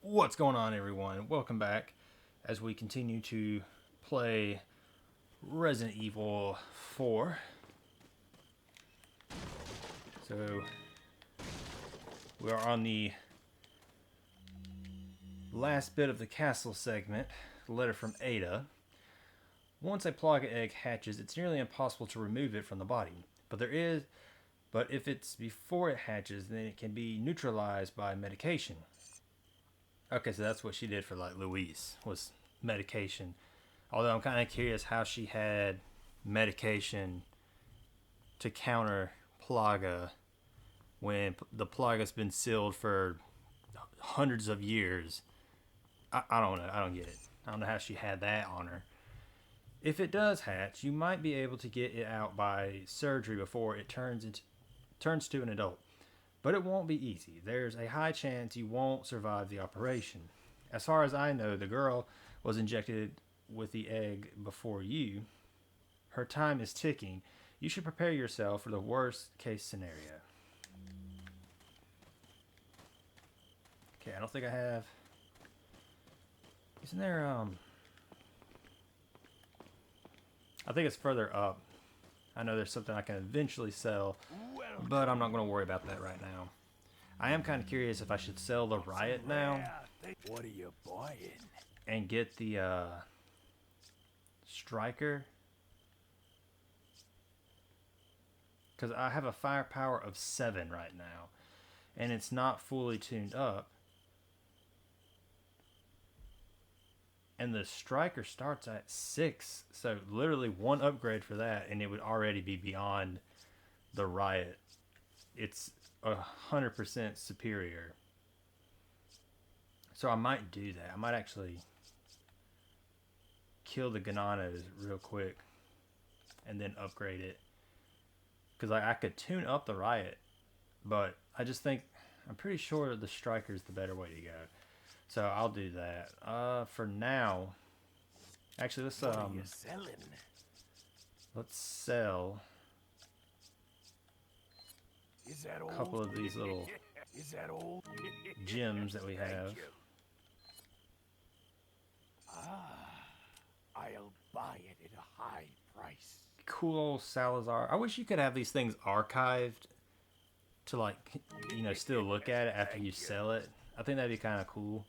What's going on, everyone? Welcome back as we continue to play Resident Evil 4. So, we are on the last bit of the castle segment, letter from Ada. Once a plaga egg hatches, it's nearly impossible to remove it from the body. But if it's before it hatches, then it can be neutralized by medication. Okay, so that's what she did for like Louise was medication. Although I'm kind of curious how she had medication to counter Plaga when the Plaga's been sealed for hundreds of years. I don't know. I don't get it. I don't know how she had that on her. If it does hatch, you might be able to get it out by surgery before it turns to an adult. But it won't be easy. There's a high chance you won't survive the operation. As far as I know, the girl was injected with the egg before you. Her time is ticking. You should prepare yourself for the worst case scenario. Okay, I don't think I have. Isn't there, I think it's further up. I know there's something I can eventually sell, but I'm not going to worry about that right now. I am kind of curious if I should sell the riot now. What are you buying? And get the striker. Because I have a firepower of 7 right now. And it's not fully tuned up. And the striker starts at 6. So literally one upgrade for that and it would already be beyond the riot. It's 100% superior. So I might do that. I might actually kill the Gananos real quick and then upgrade it. Because I could tune up the riot, but I just think, I'm pretty sure the striker is the better way to go. So I'll do that. For now, actually let's What are you selling? let's sell Is that a couple of these little Is that old? gems that we have. Thank you. I'll buy it at a high price. Cool old Salazar. I wish you could have these things archived to like, still look at it after you sell it. I think that'd be kind of cool.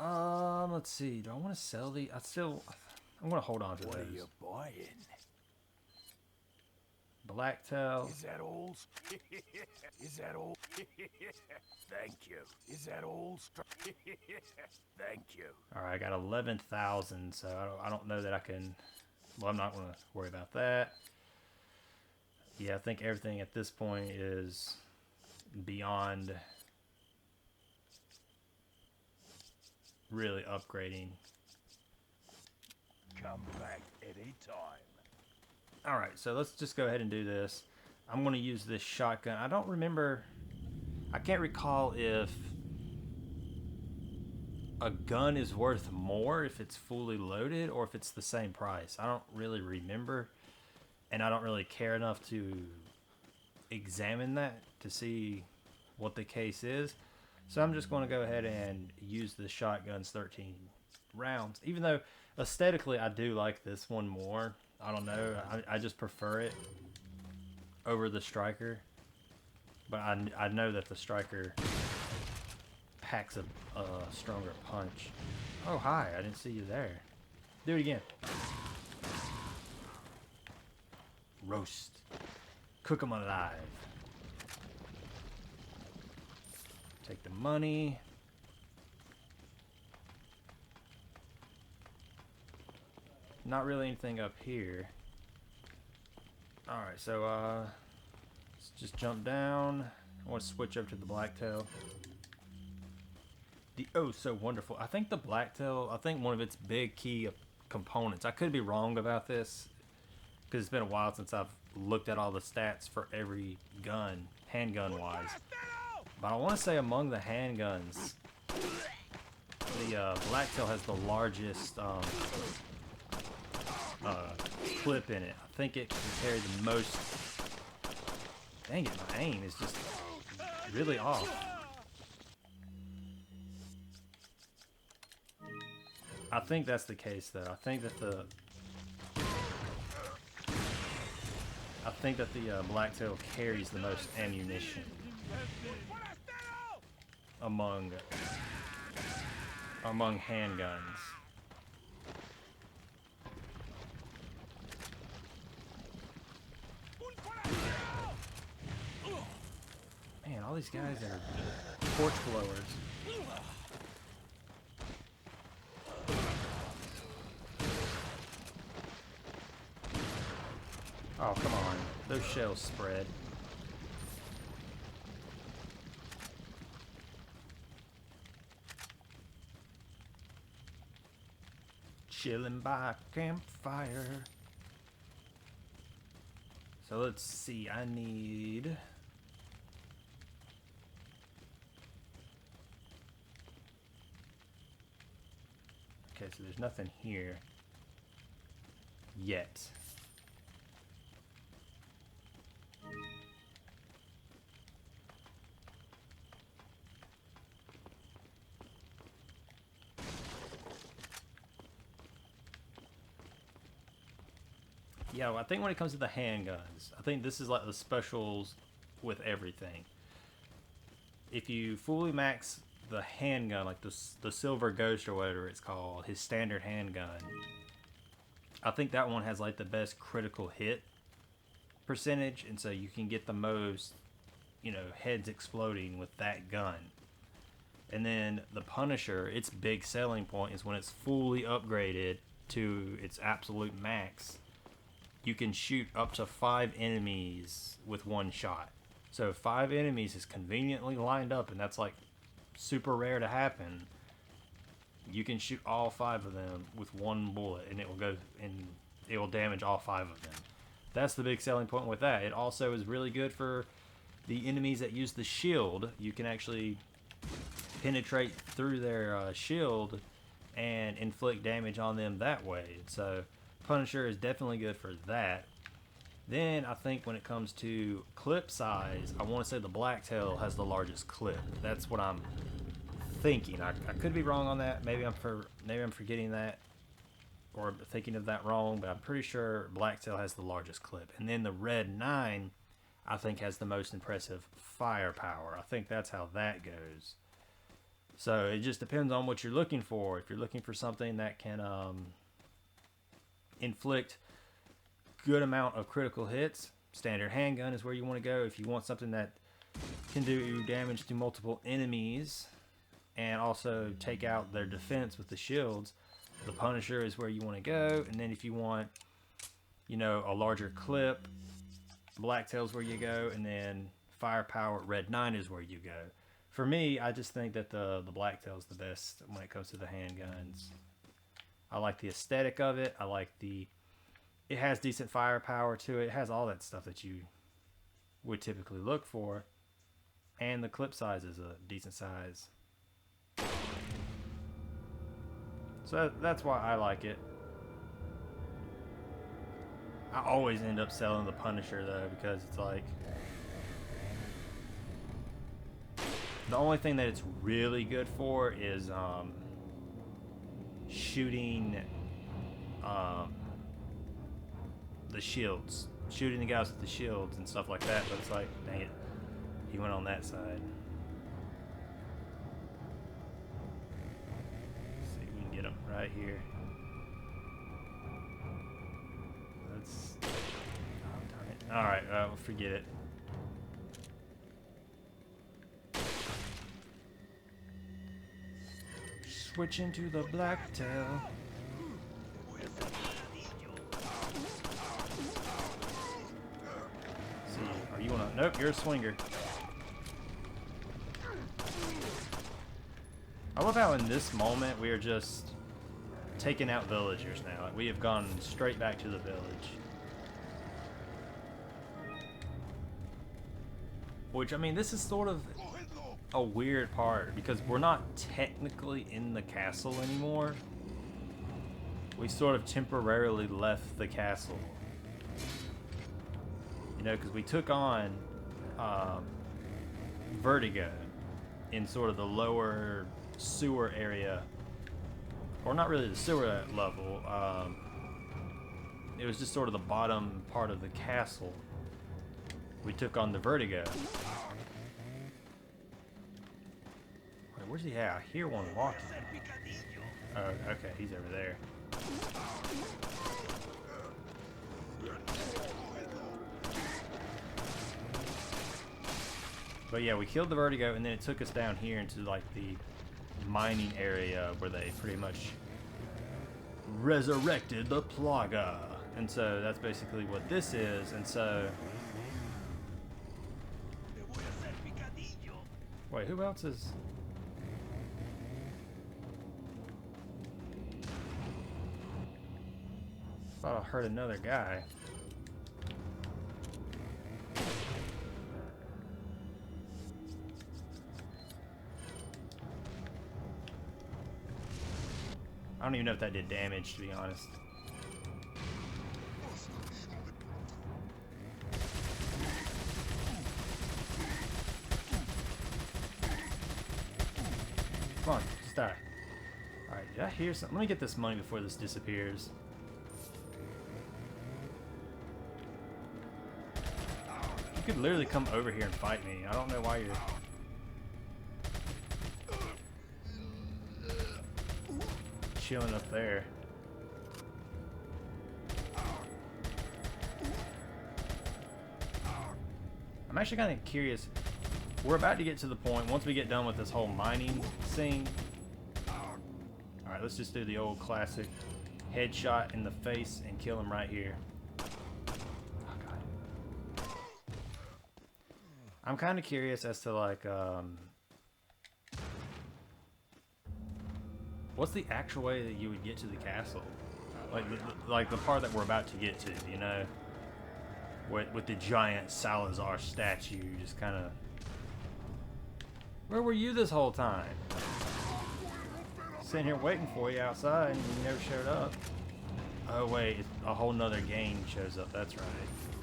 Let's see. Do I want to sell the? I'm gonna hold on to What those. are you buying? Blacktail. Is that old? Is that old? Thank you. Is that old? Thank you. All right, I got 11,000, so I don't know that I can. Well, I'm not gonna worry about that. Yeah, I think everything at this point is beyond really upgrading. Come back any time. Alright, so let's just go ahead and do this. I'm going to use this shotgun. I don't remember. I can't recall if a gun is worth more if it's fully loaded or if it's the same price. I don't really remember. And I don't really care enough to examine that to see what the case is. So I'm just going to go ahead and use the shotgun's 13 rounds. Even though aesthetically I do like this one more. I don't know. I just prefer it over the striker. But I know that the striker packs a stronger punch. Oh, hi. I didn't see you there. Do it again. Roast. Cook them alive. Take the money. Not really anything up here. Alright, so let's just jump down. I want to switch up to the blacktail. The oh so wonderful. I think the blacktail, I think one of its big key components. I could be wrong about this because it's been a while since I've looked at all the stats for every gun, handgun wise. But I want to say among the handguns, the blacktail has the largest clip in it. I think it can carry the most. Dang it, my aim is just really off. I think that's the case, though. I think that the blacktail carries the most ammunition among handguns. Man, all these guys are torch blowers. Oh, come on. Those shells spread. Chilling by a campfire. So let's see, I need... Okay, so there's nothing here yet. Yeah, well, I think when it comes to the handguns, I think this is like the specials with everything. If you fully max the handgun, like the Silver Ghost or whatever it's called, his standard handgun, I think that one has like the best critical hit percentage, and so you can get the most, you know, heads exploding with that gun. And then the Punisher, its big selling point is when it's fully upgraded to its absolute max. You can shoot up to 5 enemies with one shot. So 5 enemies is conveniently lined up, and that's like super rare to happen. You can shoot all 5 of them with one bullet, and it will go and it will damage all 5 of them. That's the big selling point with that. It also is really good for the enemies that use the shield. You can actually penetrate through their shield and inflict damage on them that way. So Punisher is definitely good for that. Then I think when it comes to clip size, I want to say the Blacktail has the largest clip. That's what I'm thinking. I could be wrong on that. Maybe I'm forgetting that or thinking of that wrong, but I'm pretty sure Blacktail has the largest clip. And then the Red 9, I think, has the most impressive firepower. I think that's how that goes. So it just depends on what you're looking for. If you're looking for something that can inflict good amount of critical hits, standard handgun is where you want to go. If you want something that can do damage to multiple enemies and also take out their defense with the shields, the Punisher is where you want to go. And then if you want, you know, a larger clip, Blacktail's where you go, and then firepower, Red 9 is where you go. For me, I just think that the Blacktail's the best when it comes to the handguns. I like the aesthetic of it. I like it has decent firepower to it. It has all that stuff that you would typically look for. And the clip size is a decent size. So that's why I like it. I always end up selling the Punisher though, because it's like the only thing that it's really good for is shooting the shields, shooting the guys with the shields and stuff like that. But it's like, dang it, he went on that side. Let's see if we can get him right here. Let's. Oh, darn it. All right, we'll forget it. Switch into the Blacktail. See, are you gonna? Nope, you're a swinger. I love how in this moment we are just taking out villagers now. Like, we have gone straight back to the village. Which, I mean, this is sort of a weird part because we're not technically in the castle anymore. We sort of temporarily left the castle. You know, because we took on Vertigo in sort of the lower sewer area or not really the sewer level. It was just sort of the bottom part of the castle. We took on the Vertigo. Wait, where's he at? I hear one walking. Oh, okay, he's over there. But yeah, we killed the Vertigo, and then it took us down here into like the mining area where they pretty much resurrected the Plaga. And so that's basically what this is. And so, wait, who else is? Thought I heard another guy. I don't even know if that did damage, to be honest. Come on, just die. Alright, did I hear something? Let me get this money before this disappears. You could literally come over here and fight me. I don't know why you're... chilling up there. I'm actually kind of curious. We're about to get to the point, once we get done with this whole mining scene. Alright, let's just do the old classic headshot in the face and kill him right here. Oh, God. I'm kind of curious as to like, what's the actual way that you would get to the castle? Like the part that we're about to get to, you know? With the giant Salazar statue just kind of... Where were you this whole time? Sitting here waiting for you outside and you never showed up. Oh wait, a whole nother game shows up, that's right.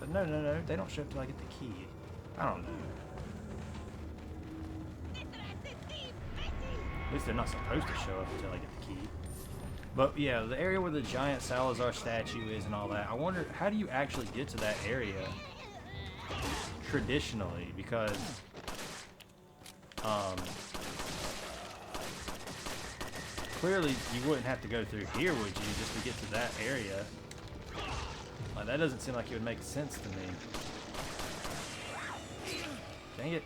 But no, they don't show up till I get the key. I don't know. At least they're not supposed to show up until I get the key. But yeah, the area where the giant Salazar statue is and all that, I wonder, how do you actually get to that area traditionally? Because clearly you wouldn't have to go through here, would you, just to get to that area? Like, that doesn't seem like it would make sense to me. Dang it.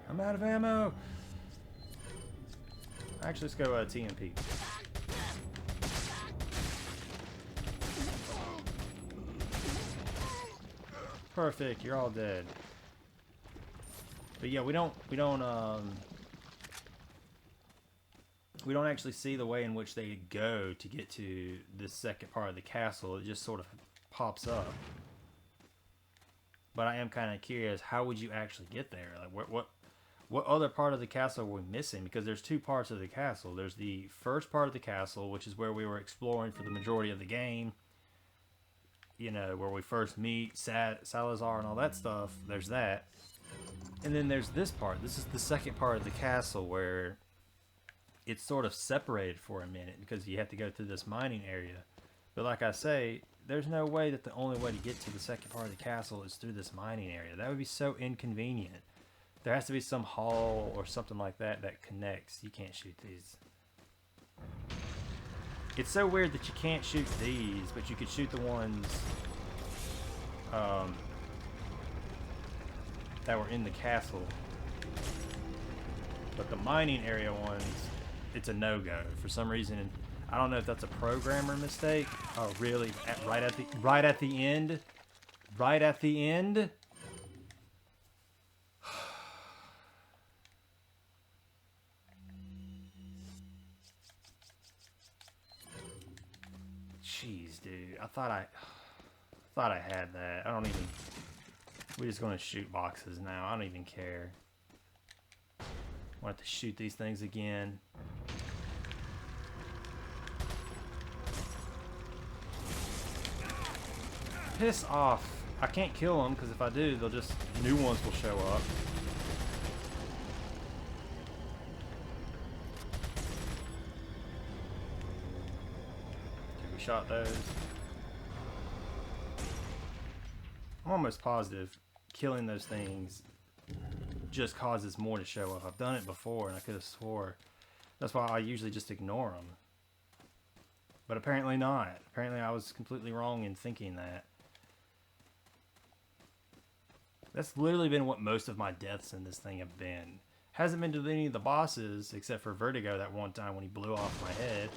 I'm out of ammo. Actually, let's go TMP. Perfect. You're all dead. But yeah, we don't actually see the way in which they go to get to this second part of the castle. It just sort of pops up. But I am kind of curious, how would you actually get there? Like, what other part of the castle are we missing? Because there's two parts of the castle. There's the first part of the castle, which is where we were exploring for the majority of the game. You know, where we first meet Salazar and all that stuff. There's that. And then there's this part. This is the second part of the castle where it's sort of separated for a minute because you have to go through this mining area. But like I say, there's no way that the only way to get to the second part of the castle is through this mining area. That would be so inconvenient. There has to be some hall or something like that that connects. You can't shoot these. It's so weird that you can't shoot these, but you could shoot the ones that were in the castle. But the mining area ones, it's a no-go. For some reason, I don't know if that's a programmer mistake. Oh, really? Right at the end? Right at the end? Jeez, dude. I thought I had that. I don't even... We're just gonna shoot boxes now. I don't even care. I want to shoot these things again. Piss off. I can't kill them because if I do, they'll just... new ones will show up. Okay, we shot those. I'm almost positive killing those things just causes more to show up. I've done it before and I could have swore. That's why I usually just ignore them. But apparently not. Apparently I was completely wrong in thinking that. That's literally been what most of my deaths in this thing have been. Hasn't been to any of the bosses, except for Vertigo that one time when he blew off my head.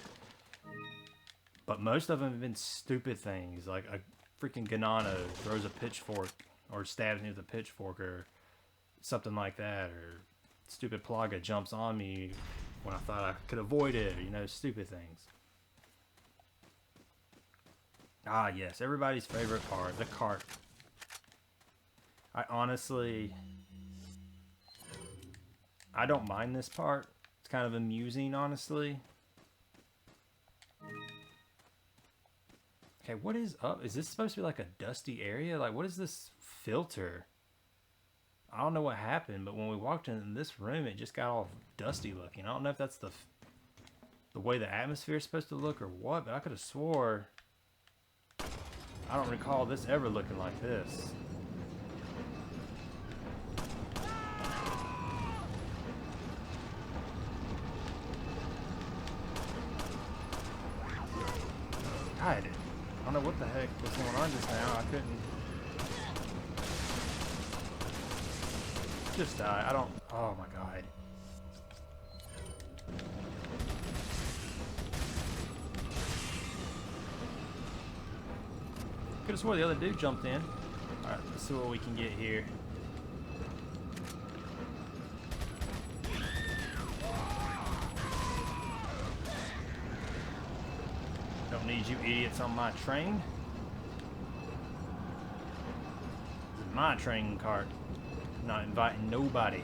But most of them have been stupid things, like a freaking Ganano throws a pitchfork, or stabs me with a pitchfork, or something like that, or stupid Plaga jumps on me when I thought I could avoid it, or, you know, stupid things. Ah, yes, everybody's favorite part, the cart. I honestly... I don't mind this part. It's kind of amusing, honestly. Okay, what is up? Is this supposed to be like a dusty area? Like, what is this filter? I don't know what happened, but when we walked in this room, it just got all dusty looking. I don't know if that's the way the atmosphere is supposed to look or what, but I could have swore... I don't recall this ever looking like this. God, I don't know what the heck was going on just now. I couldn't... Just die. I don't... Oh my god. Could have swore the other dude jumped in. Alright, let's see what we can get here. Don't need you idiots on my train. This is my train cart. I'm not inviting nobody.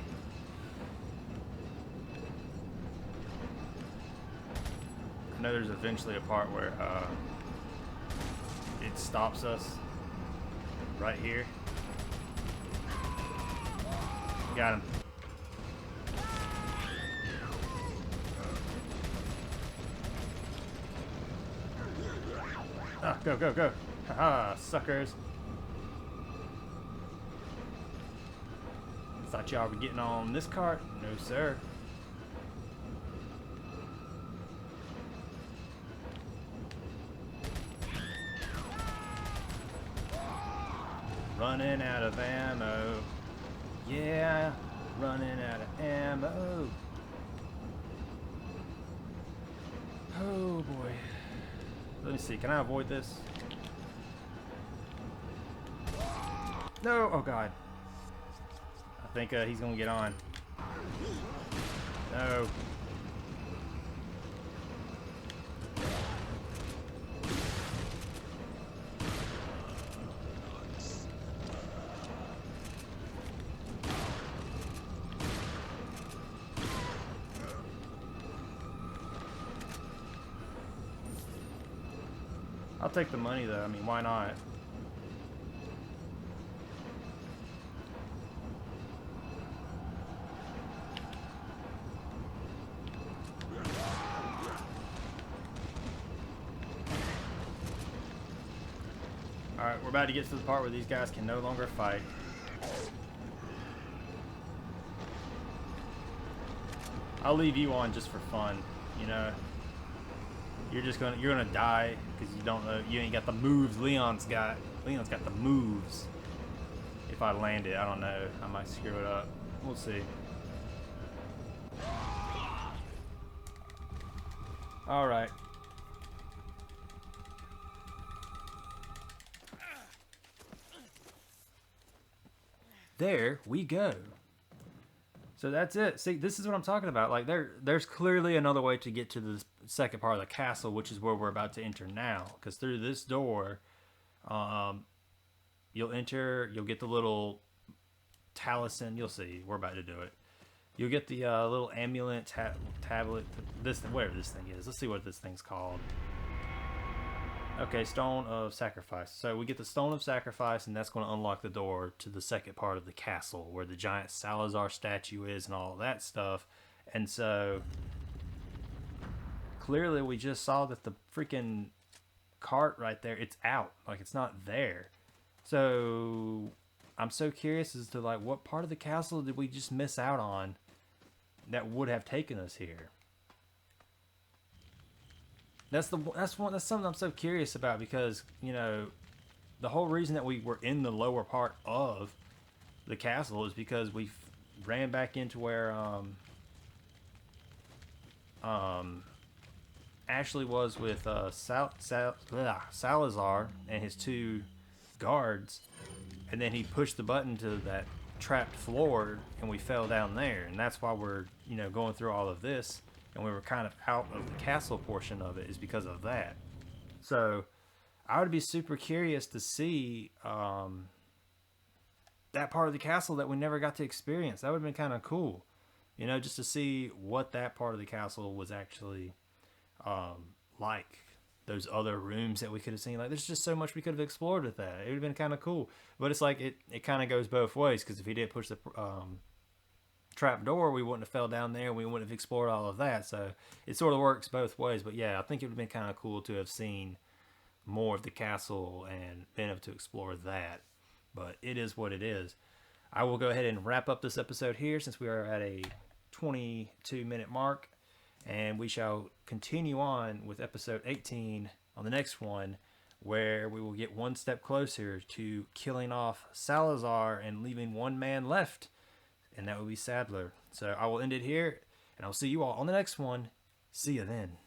I know there's eventually a part where it stops us right here. Got him. Ah, go, go, go. Haha, suckers. Thought y'all were getting on this cart? No, sir. Running out of ammo. Yeah, running out of ammo. Oh boy. Let me see, can I avoid this? No, oh god. I think he's gonna get on. No. I'll take the money though, I mean, why not? Alright, we're about to get to the part where these guys can no longer fight. I'll leave you on just for fun, you know. You're gonna die because you don't know, you ain't got the moves Leon's got. Leon's got the moves. If I land it, I don't know. I might screw it up. We'll see. Alright. There we go. So that's it. See, this is what I'm talking about. Like, there's clearly another way to get to the second part of the castle, which is where we're about to enter now. Because through this door, you'll enter, you'll get the little talisman. You'll see. We're about to do it. You'll get the little amulet tablet. This, whatever this thing is. Let's see what this thing's called. Okay, Stone of Sacrifice. So we get the Stone of Sacrifice, and that's going to unlock the door to the second part of the castle, where the giant Salazar statue is and all that stuff. And so clearly, we just saw that the freaking cart right there, it's out. Like it's not there. So I'm so curious as to like what part of the castle did we just miss out on that would have taken us here. That's something I'm so curious about because the whole reason that we were in the lower part of the castle is because we ran back into where um Ashley was with Salazar and his two guards, and then he pushed the button to that trapped floor, and we fell down there, and that's why we're going through all of this, and we were kind of out of the castle portion of it is because of that. So I would be super curious to see that part of the castle that we never got to experience. That would have been kind of cool, just to see what that part of the castle was actually like those other rooms that we could have seen. Like, there's just so much we could have explored with that. It would have been kind of cool. But it's like it kind of goes both ways because if he did push the trap door, we wouldn't have fell down there. We wouldn't have explored all of that. So it sort of works both ways. But yeah, I think it would have been kind of cool to have seen more of the castle and been able to explore that. But it is what it is. I will go ahead and wrap up this episode here since we are at a 22-minute mark. And we shall continue on with episode 18 on the next one, where we will get one step closer to killing off Salazar and leaving one man left, and that will be Sadler. So I will end it here, and I'll see you all on the next one. See you then.